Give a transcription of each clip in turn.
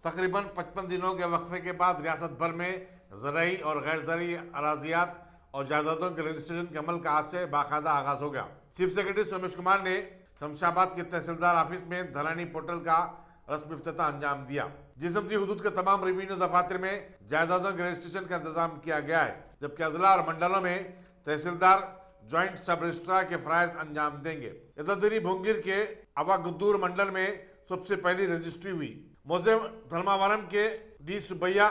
तकरीबन 55 दिनों के वक्फे के बाद रियासत भर में ज़रई और गैर ज़रई अराजियात और जायदादों के रजिस्ट्रेशन के अमल का आज से बाकायदा आगाज हो गया। चीफ सेक्रेटरी सोमेश कुमार ने शमशाबाद के तहसीलदार ऑफिस में धरानी पोर्टल का रस्मी इफ्तिताह अंजाम दिया। जिसमती हुदूद के तमाम रेवेन्यू दफातर में जायदादों के रजिस्ट्रेशन का इंतजाम किया गया है, जबकि अजला और मंडलों में तहसीलदार ज्वाइंट सब रजिस्ट्रार के फराइज अंजाम देंगे। यदादरी भोंगिर के अवागुद्दूर मंडल में सबसे पहली रजिस्ट्री हुई। मोज़े धर्मावरम के डी सुबैया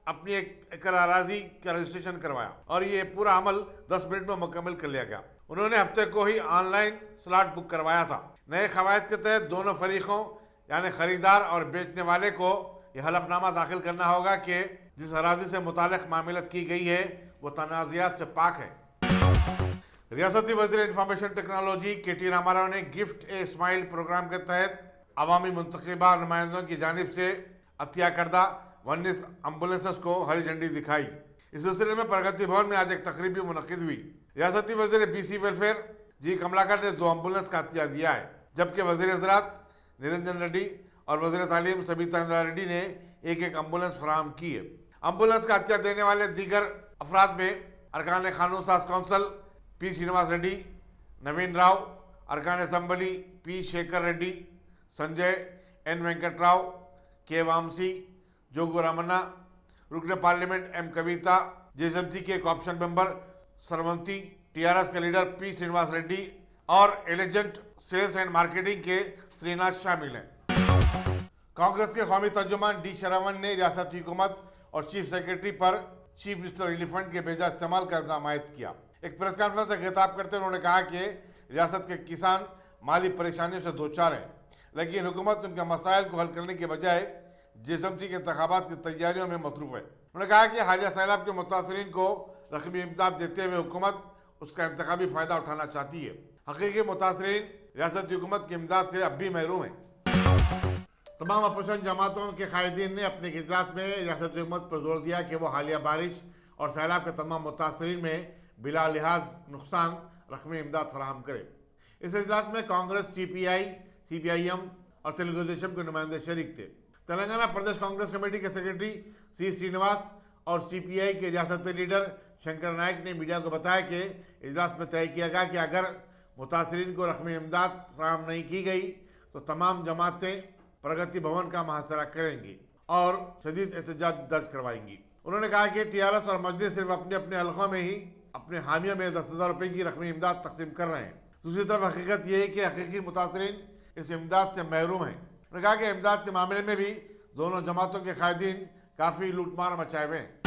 अपनी एक एकड़ अराजी का रजिस्ट्रेशन करवाया और ये पूरा अमल 10 मिनट में मुकम्मल कर लिया गया। उन्होंने हफ्ते को ही ऑनलाइन स्लॉट बुक करवाया था। नए कवायद के तहत दोनों फरीकों यानी खरीदार और बेचने वाले को यह हलफनामा दाखिल करना होगा कि जिस अराजी से मुतालिक मामलत की गई है वो तनाज़ात से पाक है। रियासती वज़ीर इंफॉर्मेशन टेक्नोलॉजी के.टी. रामाराव ने गिफ्ट ए स्माइल प्रोग्राम के तहत अवामी मुंतखबा नुमाइंदों की जानिब से अतिया करदा 19 एम्बुलेंसेस को हरी झंडी दिखाई। इस सिलसिले में प्रगति भवन में आज एक तकरीब भी मुनक्किद हुई। रियासती वज़ीर बीसी वेलफेयर जी कमलाकर ने 2 एम्बुलेंस का अतिया दिया है, जबकि वज़ीर ज़राअत निरंजन रेड्डी और वज़ीर तालीम सबीता इंदिरा रेड्डी ने एक एम्बुलेंस फराहम की है। एम्बुलेंस का अतिया देने वाले दीगर अफराद में अरकान कानून साज कौंसल पी श्रीनिवास रेड्डी, नवीन राव, अरकान assembly P Shekhar Reddy, Sanjay N Venkat Rao, K Vamsi, Jogu Ramanna, रुकन पार्लियामेंट एम कविता, जेएसएमसी के एक ऑप्शन मेंबर सरवंती, टीआरएस के लीडर पी श्रीनिवास रेड्डी और एलिजेंट सेल्स एंड मार्केटिंग के श्रीनाथ शामिल हैं। कांग्रेस के कौमी तर्जुमान डी शरावन ने रियासती हुकूमत और चीफ सेक्रेटरी पर चीफ मिनिस्टर रिलीफ फंड के बेजा इस्तेमाल का इल्जाम आयद किया। एक प्रेस कॉन्फ्रेंस से खिताब करते हुए उन्होंने कहा कि रियासत के किसान माली परेशानियों से दो चार हैं, लेकिन हुकूमत उनके मसाइल को हल करने के बजाय जेएसएमसी के इंतखाबात की तैयारियों में मसरूफ है। उन्होंने कहा कि हालिया सैलाब के मुतासरीन को रकमी इमदाद देते हुए हुकूमत उसका इंतखाबी फ़ायदा उठाना चाहती है। हकीकी मुतासरीन रियासती हुकूमत की इमदाद से अब भी महरूम है। तमाम अपोजिशन जमातों के कायदीन ने अपने इजलास में रियासती हुकूमत पर जोर दिया कि वो हालिया बारिश और सैलाब के तमाम मुतासरीन में बिला लिहाज नुकसान रकमी इमदाद फराहम करे। इस इजलास में कांग्रेस, सीपीआई, सीपीआईएम और तेलुगु देशम के नुमाइंदे शरीक थे। तेलंगाना प्रदेश कांग्रेस कमेटी के सेक्रेटरी सी श्रीनिवास और सीपीआई के रियासती लीडर शंकर नायक ने मीडिया को बताया कि इजलास में तय किया गया कि अगर मुतासरीन को रकमी इमदाद फराहम नहीं की गई तो तमाम जमातें प्रगति भवन का मुहासरा करेंगी और शदीद एहतजाज दर्ज करवाएंगी। उन्होंने कहा कि टीआरएस और मजलिस सिर्फ अपने अपने हलकों में ही अपने हामियों में 10,000 रुपये की रकमी इमदाद तकसीम कर रहे हैं। दूसरी तरफ हकीकत यह है कि हकीकी मुतासरीन इस इमदाद से महरूम हैं। उन्होंने कहा कि इमदाद के मामले में भी दोनों जमातों के कायदीन काफ़ी लूटमार मचाए हुए हैं।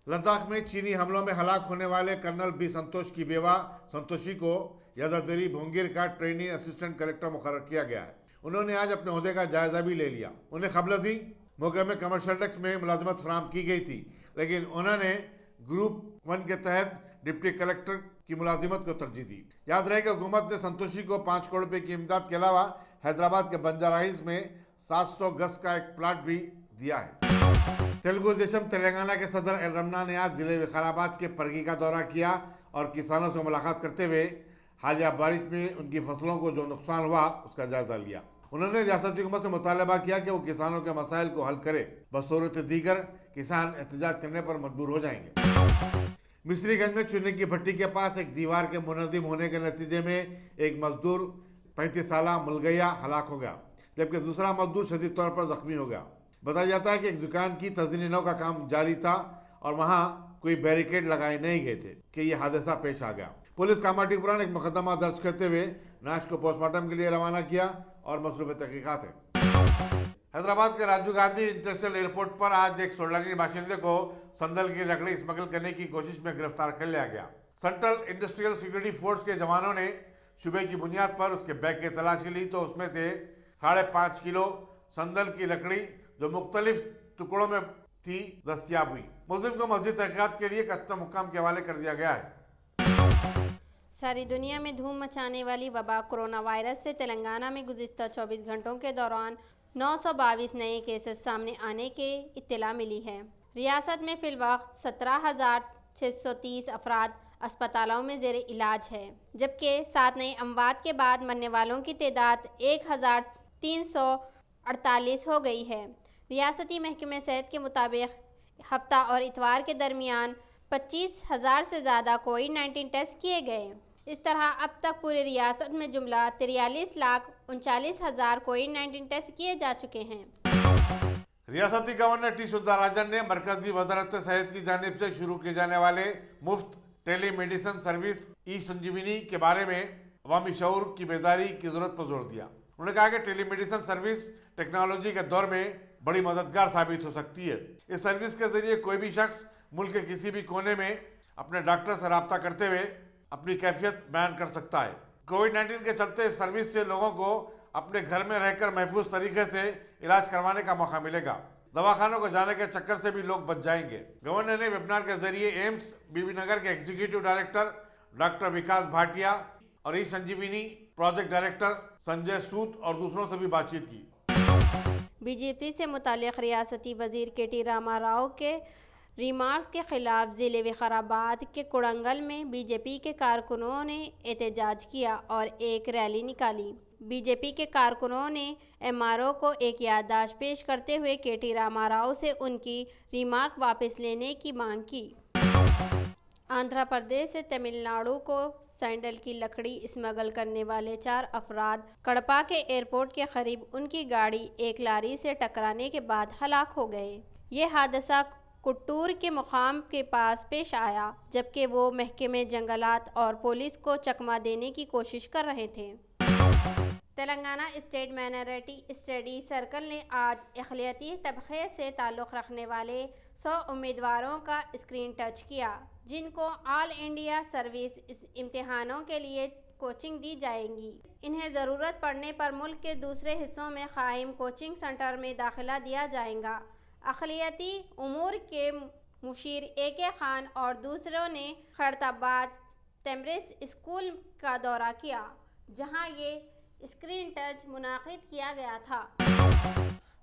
लद्दाख में चीनी हमलों में हलाक होने वाले कर्नल बी संतोष की बेवा संतोषी को यदादरी भोंगिर का ट्रेनी असिस्टेंट कलेक्टर मुकर्रर किया गया है। उन्होंने आज अपने ओहदे का जायजा भी ले लिया। उन्हें कबलजी मौके में कमर्शियल टैक्स में मुलाजमत फराहम की गई थी, लेकिन उन्होंने ग्रुप 1 के तहत डिप्टी कलेक्टर की मुलाजिमत को तरजीह दी। याद रहे कि हुकूमत ने संतोषी को 5 करोड़ रुपये की इमदाद के अलावा हैदराबाद के बंजारा हिल्स में 700 गज का एक प्लाट भी दिया है। तेलुगु देशम तेलंगाना के सदर एल रमना ने आज जिले विकाराबाद के परगी का दौरा किया और किसानों से मुलाकात करते हुए हालिया बारिश में उनकी फसलों को जो नुकसान हुआ उसका जायजा लिया। उन्होंने रियासती हुकूमत से मुतालबा किया कि वो किसानों के मसाइल को हल करे, बसूरत दीगर किसान एहतजाज करने पर मजबूर हो जाएंगे। मिस्रीगंज में चूने की भट्टी के पास एक दीवार के मुनज़्ज़िम होने के नतीजे में एक मजदूर 35 साला मुलगैया हलाक हो गया, जबकि दूसरा मजदूर शदीद तौर पर जख्मी हो गया। बताया जाता है कि एक दुकान की तज़दीनी नौ का काम जारी था और वहाँ कोई बैरिकेड लगाए नहीं गए थे कि यह हादसा पेश आ गया। पुलिस कामाटीपुरा ने एक मुकदमा दर्ज करते हुए नाश को पोस्टमार्टम के लिए रवाना किया और मसरूफ़ तहकीकात है। हैदराबाद के राजीव गांधी इंटरनेशनल एयरपोर्ट पर आज एक सोलानी बाशिंदे को संदल की लकड़ी स्मगल करने की कोशिश में गिरफ्तार कर लिया गया। सेंट्रल इंडस्ट्रियल सिक्योरिटी फोर्स के जवानों ने शुबे की बुनियाद पर उसके बैग की तलाशी ली तो उसमें से 5.5 किलो संदल की लकड़ी जो मुख्तलिफ टुकड़ों में थी दस्तियाब हुई। मुलजिम को मज़ीद तहकीकात के लिए कस्टम हुक्काम के हवाले कर दिया गया है। सारी दुनिया में धूम मचाने वाली वबा कोरोना वायरस से तेलंगाना में गुज़िश्ता 24 घंटों के दौरान 922 नए केसेस सामने आने की इत्तला मिली है। रियासत में फ़िलवक्त 17,630 अफराद अस्पतालों में ज़ेर इलाज है, जबकि 7 नए अमवात के बाद मरने वालों की तादाद 1,348 हो गई है। ریاستی محکمہ صحت کے مطابق ہفتہ اور اتوار کے درمیان 25,000 سے زیادہ کووڈ-19 ٹیسٹ کیے گئے۔ اس طرح اب تک پوری ریاست میں جملہ 43,39,000 کووڈ-19 ٹیسٹ کیے جا چکے ہیں۔ ریاستی گورنر ٹی سوندراراجن نے مرکزی وزارت صحت کی جانب سے شروع کیے جانے والے مفت ٹیلی میڈیسن سروس ای سنجیونی کے بارے میں عوامی شعور کی بیداری کی ضرورت پر زور دیا۔ انہوں نے کہا کہ ٹیلی میڈیسن سروس ٹیکنالوجی کے دور میں بڑی مددگار ثابت ہو سکتی ہے۔ اس سروس کے ذریعے کوئی بھی شخص ملک کے کسی بھی کونے میں اپنے ڈاکٹر سے رابطہ کرتے ہوئے اپنی کیفیت بیان کر سکتا ہے۔ کووڈ-19 کے چلتے اس سروس سے لوگوں کو اپنے گھر میں رہ کر محفوظ طریقے سے علاج کروانے کا موقع ملے گا۔ دواخانوں کو جانے کے چکر سے بھی لوگ بچ جائیں گے۔ گورنر نے ویبنار کے ذریعے ایمس بی بی نگر کے ایگزیکٹو ڈائریکٹر ڈاکٹر وکاس بھاٹیا اور ای سنجیونی پروجیکٹ ڈائریکٹر سنجے سود اور دوسروں سے بھی بات چیت کی۔ بی جے پی سے متعلق ریاستی وزیر کے ٹی راما راؤ کے ریمارکس کے خلاف ضلع وقارآباد کے کوڑنگل میں بی جے پی کے کارکنوں نے احتجاج کیا اور ایک ریلی نکالی۔ بی جے پی کے کارکنوں نے ایم آر او کو ایک یادداشت پیش کرتے ہوئے کے ٹی راما راؤ سے ان کی ریمارک واپس لینے کی مانگ کی۔ آندھرا پردیش سے تمل ناڈو کو سینڈل کی لکڑی اسمگل کرنے والے 4 افراد کڑپا کے ایئرپورٹ کے قریب ان کی گاڑی ایک لاری سے ٹکرانے کے بعد ہلاک ہو گئے۔ یہ حادثہ کٹور کے مقام کے پاس پیش آیا جبکہ وہ محکمہ جنگلات اور پولیس کو چکمہ دینے کی کوشش کر رہے تھے۔ Telangana state minority study circle نے آج اقلیتی طبقے سے تعلق رکھنے والے 100 امیدواروں کا اسکرین ٹچ کیا جن کو آل انڈیا سروس امتحانوں کے لیے کوچنگ دی جائے گی۔ انہیں ضرورت پڑنے پر ملک کے دوسرے حصوں میں قائم کوچنگ سینٹر میں داخلہ دیا جائے گا۔ اقلیتی امور کے مشیر اے کے خان اور دوسروں نے خیرتآباد تیمریس اسکول کا دورہ کیا جہاں یہ اسکرین ٹچ منعقد کیا گیا تھا۔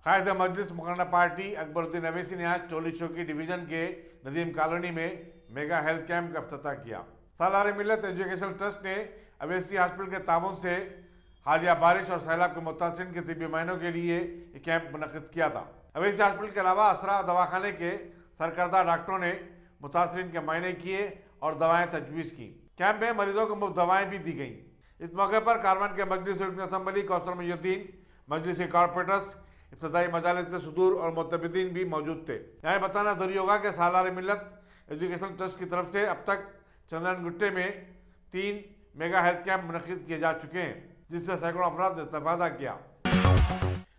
قائد مجلس مقررہ پارٹی اکبر الدین اویسی نے آج چولی چوکی ڈویژن کے ندیم کالونی میں میگا ہیلتھ کیمپ کا افتتاح کیا۔ سالار ملت ایجوکیشن ٹرسٹ نے اویسی ہاسپٹل کے تعاون سے حالیہ بارش اور سیلاب کے متاثرین کے طبی معائنوں کے لیے یہ کیمپ منعقد کیا تھا۔ اویسی ہاسپٹل کے علاوہ اسرا دواخانے کے سرکردہ ڈاکٹروں نے متاثرین کے معائنے کیے اور دوائیں تجویز کی۔ کیمپ میں مریضوں کو مفت دوائیں بھی دی گئیں۔ اس موقع پر کارون کے مجلس رکن اسمبلی کوثر محی الدین، مجلس کے کارپوریٹرز، ابتدائی مجالس کے صدور اور معتمدین بھی موجود تھے۔ یہاں بتانا ضروری ہوگا کہ سالار ملت ایجوکیشن ٹرسٹ کی طرف سے اب تک چندرن گٹے میں 3 میگا ہیلتھ کیمپ منعقد کیے جا چکے ہیں جس سے سینکڑوں افراد نے استفادہ کیا۔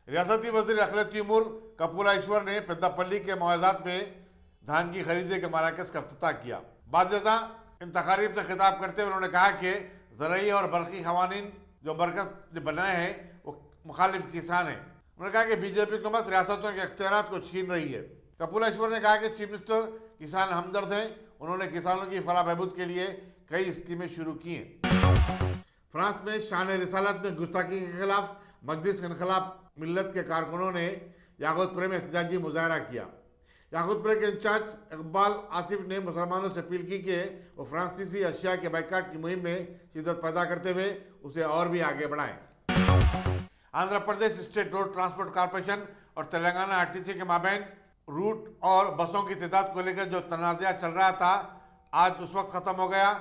ریاستی وزیر اقلیتی امور کپولا ایشور نے پیداپلی کے معاوضات میں دھان کی خریدی کے مراکز کا افتتاح کیا۔ بعد ازاں ان تقاریب سے خطاب کرتے ہوئے انہوں نے کہا کہ زرعی اور برقی قوانین جو مرکز نے بنائے ہیں وہ مخالف کسان ہیں۔ انہوں نے کہا کہ بی جے پی حکومت ریاستوں کے اختیارات کو چھین رہی ہے۔ کپولا ایشور نے کہا کہ چیف منسٹر کسان ہمدرد ہیں، انہوں نے کسانوں کی فلاح بہبود کے لیے کئی اسکیمیں شروع کی ہیں۔ فرانس میں شان رسالت میں گستاخی کے خلاف مجلس انقلاب ملت کے کارکنوں نے یاقوت پورے میں احتجاجی مظاہرہ کیا۔ یاقوت پورے کے انچارج اقبال آصف نے مسلمانوں سے اپیل کی کہ وہ فرانسیسی اشیاء کے بائیکاٹ کی مہم میں شدت پیدا کرتے ہوئے اسے اور بھی آگے بڑھائیں۔ Andhra Pradesh state road transport corporation اور تلنگانہ آر ٹی سی کے مابین روٹ اور بسوں کی تعداد کو لے کر جو تنازعہ چل رہا تھا آج اس وقت ختم ہو گیا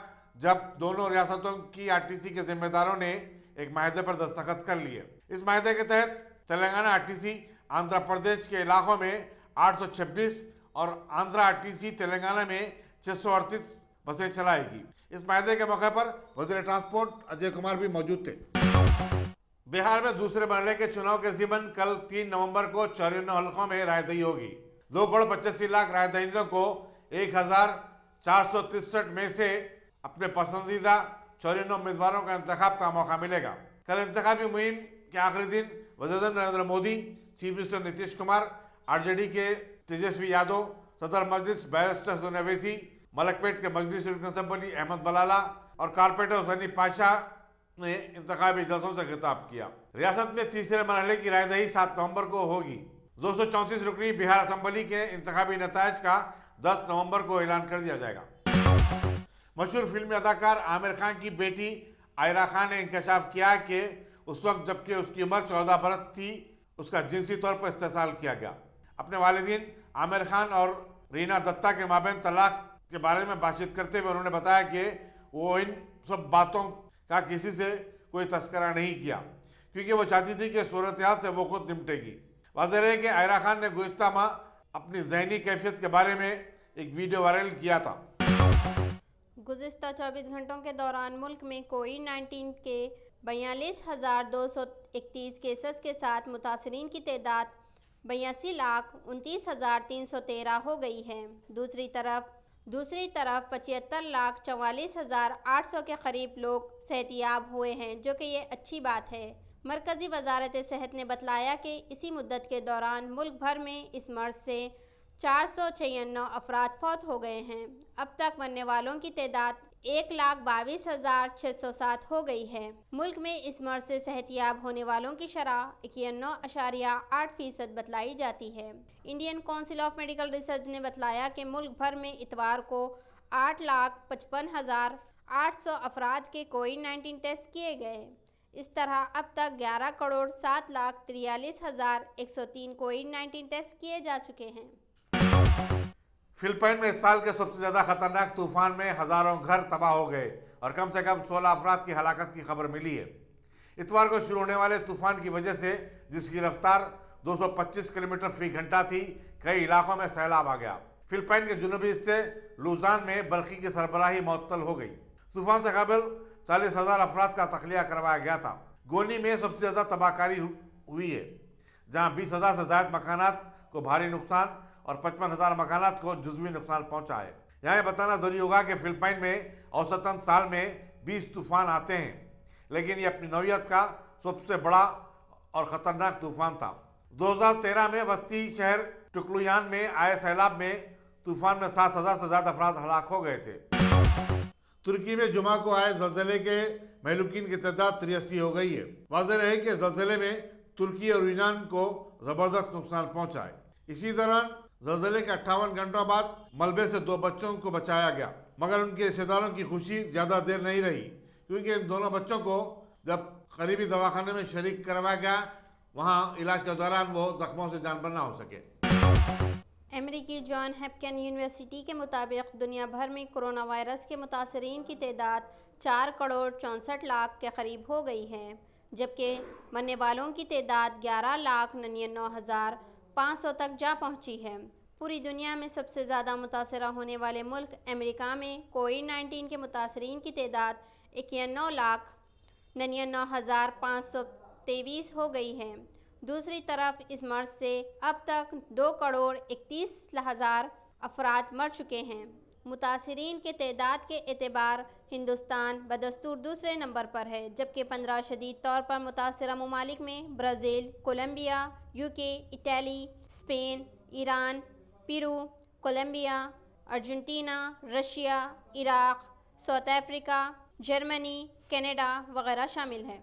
جب دونوں ریاستوں کی آر ٹی سی کے ذمہ داروں نے ایک معاہدے پر دستخط کر لیے۔ اس معاہدے کے تحت Telangana R T C Andhra Pradesh کے علاقوں میں 826 اور Andhra R T C Telangana میں 638 بسیں چلائے گی۔ اس معاہدے کے موقع پر وزیر ٹرانسپورٹ اجے کمار بھی موجود تھے۔ بہار میں دوسرے مرحلے کے چناؤ کے ضمن کل 3 نومبر کو 94 حلقوں میں رائے دہی ہوگی۔ 2.85 لاکھ رائے دہندوں کو 1463 میں سے اپنے پسندیدہ 94 امیدواروں کا انتخاب کا موقع ملے گا۔ کل انتخابی مہم کے آخری دن وزیر اعظم Narendra Modi, chief minister Nitish Kumar, R J D کے تیجسوی یادو، صدر مجلس بیرسٹر حسین اویسی، ملک پیٹ کے مجلس رکن اسمبلی احمد بلالہ اور کارپوریٹر حسینی پاشا نے انتخابی جلسوں سے خطاب کیا۔ ریاست میں تیسرے مرحلے کی رائے دہی 7 نومبر کو ہوگی۔ 234 رکنی بہار اسمبلی کے انتخابی نتائج کا 10 نومبر کو اعلان کر دیا جائے گا۔ مشہور فلمی اداکار عامر خان کی بیٹی آئرہ خان نے انکشاف کیا کہ اس وقت جبکہ اس کی عمر 14 برس تھی اس کا جنسی طور پر استحصال کیا گیا۔ अपने वालिदीन आमिर खान और रीना दत्ता के माबैन तलाक के बारे में बातचीत करते हुए उन्होंने बताया कि वो इन सब बातों का किसी से कोई तस्करा नहीं किया, क्योंकि वो चाहती थी कि सूरत-ए-हाल से वो खुद निपटेगी। वाज़ेह है कि आयरा खान ने गुज़िश्ता माह अपनी ज़हनी कैफियत के बारे में एक वीडियो वायरल किया था। गुज़िश्ता 24 घंटों के दौरान मुल्क में कोविड-19 के 42,231 केसेस के साथ मुतासरीन की तादाद 82,29,313 हो गई है। दूसरी तरफ 75,44,44,800 के करीब लोग सेहतियाब हुए हैं, जो कि ये अच्छी बात है। मरकज़ी वज़ारत सेहत ने बतलाया कि इसी मुद्दत के दौरान मुल्क भर में इस मर्ज़ से 496 अफराद फौत हो गए हैं। अब तक मरने वालों की तादाद 1,22,607 हो गई है। मुल्क में इस मर्ज़ से सेहतियाब होने वालों की शरह 91.8% बतलाई जाती है। Indian council of medical research ने बतलाया कि मुल्क भर में इतवार को 8,55,800 अफराद के कोविड-19 टेस्ट किए गए। इस तरह अब तक 11,07,43,103 कोविड-19 टेस्ट किए जा चुके हैं। फिलिपाइन में इस साल के सबसे ज़्यादा खतरनाक तूफान में हज़ारों घर तबाह हो गए और कम से कम 16 अफराद की हलाकत की खबर मिली है। इतवार को शुरू होने वाले तूफान की वजह से, जिसकी रफ्तार 225 किलोमीटर फी घंटा थी, कई इलाकों में सैलाब आ गया। फिलिपाइन के जुनूबी हिस्से लुज़ान में बरक़ी की सरबराही मुअत्तल हो गई। तूफान से कबल 40,000 अफराद का तख्लिया करवाया गया था। गोनी में सबसे ज़्यादा तबाहकारी हुई है, जहाँ 20,000 से ज़ायद मकानात को भारी नुकसान और 55,000 मकानात को जुज़वी नुकसान पहुंचा है। यहाँ ये बताना ज़रूरी होगा कि फिलिपाइन में औसतन साल में 20 तूफ़ान आते हैं, लेकिन ये अपनी नौइयत का सबसे बड़ा और ख़तरनाक तूफ़ान था। 2013 में वस्ती शहर टुकलुयान में आए सैलाब में तूफ़ान में 7,000 से ज़्यादा अफराद हलाक हो गए थे। तुर्की में जुमा को आए ज़लज़ले के महलूकीन की तादाद 83 हो गई है। वाज़ेह है कि ज़लज़ले में तुर्की और यूनान को ज़बरदस्त नुकसान पहुँचा है। इसी दौरान ज़लज़ले के 58 घंटों बाद मलबे से 2 बच्चों को बचाया गया, मगर उनके रिश्तेदारों की खुशी ज़्यादा देर नहीं रही, क्योंकि इन दोनों बच्चों को जब करीबी दवाखाने में शरीक करवाया गया, वहाँ इलाज के दौरान वो जख्मों से जानबर ना हो सके। अमेरिकी जॉन हॉपकिंस यूनिवर्सिटी के मुताबिक दुनिया भर में कोरोना वायरस के मुतासरीन की तादाद 4,64,00,000 के करीब हो गई है, जबकि मरने वालों की तादाद 11,99,500 तक जा पहुंची है। पूरी दुनिया में सबसे ज़्यादा मुतासरा होने वाले मुल्क अमेरिका में कोविड-19 के मुतासरीन की तादाद 91,99,523 हो गई है। दूसरी तरफ इस मर्ज़ से अब तक 2,31,00,000 अफराद मर चुके हैं। मुतासरीन के तादाद के एतबार हिंदुस्तान बदस्तूर दूसरे नंबर पर है, जबकि 15 शदीद तौर पर मुतासरा ममालिक में Brazil, Colombia, UK, Italy, Spain, Iran, Peru, Colombia, Argentina, Russia, Iraq, South Africa, Germany, Canada वगैरह शामिल है।